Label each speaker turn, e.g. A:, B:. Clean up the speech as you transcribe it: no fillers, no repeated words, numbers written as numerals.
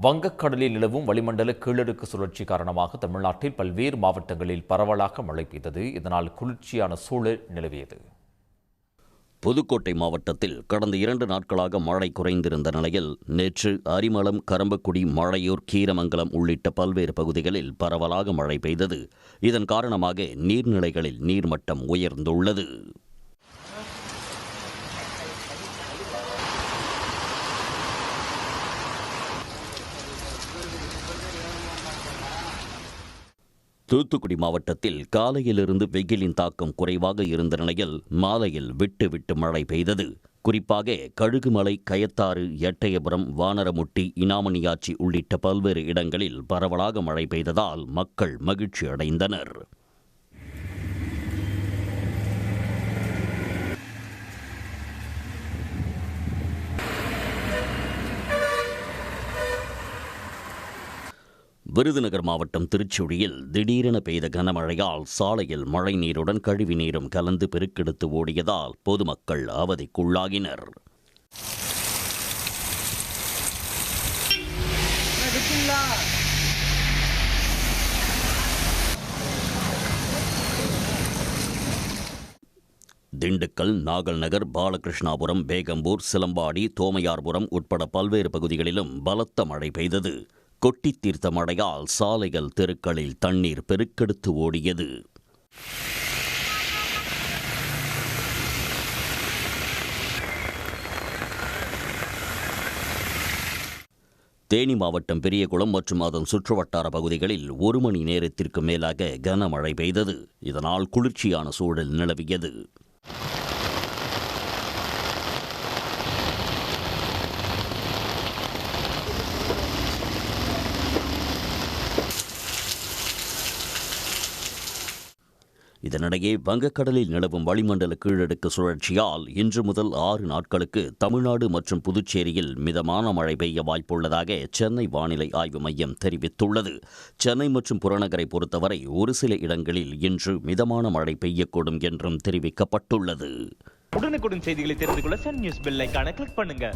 A: வங்கக்கடலில் நிலவும் வளிமண்டல கீழடுக்கு சுழற்சி காரணமாக தமிழ்நாட்டில் பல்வேறு மாவட்டங்களில் பரவலாக மழை பெய்தது. இதனால் குளிர்ச்சியான சூழல் நிலவியது.
B: புதுக்கோட்டை மாவட்டத்தில் கடந்த 2 நாட்களாக மழை குறைந்திருந்த நிலையில் நேற்று அரிமளம், கரம்பக்குடி, மழையூர், கீரமங்கலம் உள்ளிட்ட பல்வேறு பகுதிகளில் பரவலாக மழை பெய்தது. இதன் காரணமாக நீர்நிலைகளில் நீர்மட்டம் உயர்ந்துள்ளது. தூத்துக்குடி மாவட்டத்தில் காலையிலிருந்து வெயிலின் தாக்கம் குறைவாக இருந்த நிலையில் மாலையில் விட்டு விட்டு மழை பெய்தது. குறிப்பாக கழுகுமலை, கயத்தாறு, எட்டயபுரம், வானரமுட்டி, இனாமணியாச்சி உள்ளிட்ட பல்வேறு இடங்களில் பரவலாக மழை பெய்ததால் மக்கள் மகிழ்ச்சி அடைந்தனர். விருதுநகர் மாவட்டம் திருச்சுழியில் திடீரென பெய்த கனமழையால் சாலையில் மழை நீருடன் கழிவு நீரும் கலந்து பெருக்கெடுத்து ஓடியதால் பொதுமக்கள் அவதிக்குள்ளாகினர். திண்டுக்கல், நாகல் நகர், பாலகிருஷ்ணாபுரம், பேகம்பூர், சிலம்பாடி, தோமையார்புரம் உட்பட பல்வேறு பகுதிகளிலும் பலத்த மழை பெய்தது. கொட்டி தீர்த்த மழையால் சாலைகள், தெருக்களில் தண்ணீர் பெருக்கெடுத்து ஓடியது. தேனி மாவட்டம் பெரியகுளம் மற்றும் அதன் சுற்றுவட்டார பகுதிகளில் 1 மணி நேரத்திற்கு மேலாக கனமழை பெய்தது. இதனால் குளிர்ச்சியான சூழல் நிலவியது. இதனிடையே வங்கக்கடலில் நிலவும் வளிமண்டல கீழடுக்கு சுழற்சியால் இன்று முதல் 6 நாட்களுக்கு தமிழ்நாடு மற்றும் புதுச்சேரியில் மிதமான மழை பெய்ய வாய்ப்புள்ளதாக சென்னை வானிலை ஆய்வு மையம் தெரிவித்துள்ளது. சென்னை மற்றும் புறநகரை பொறுத்தவரை ஒரு சில இடங்களில் இன்று மிதமான மழை பெய்யக்கூடும் என்றும் தெரிவிக்கப்பட்டுள்ளது.
C: உடனுக்குடன் செய்திகளை தெரிந்து கொள்ள சன் நியூஸ் பெல் ஐகானை கிளிக் பண்ணுங்க.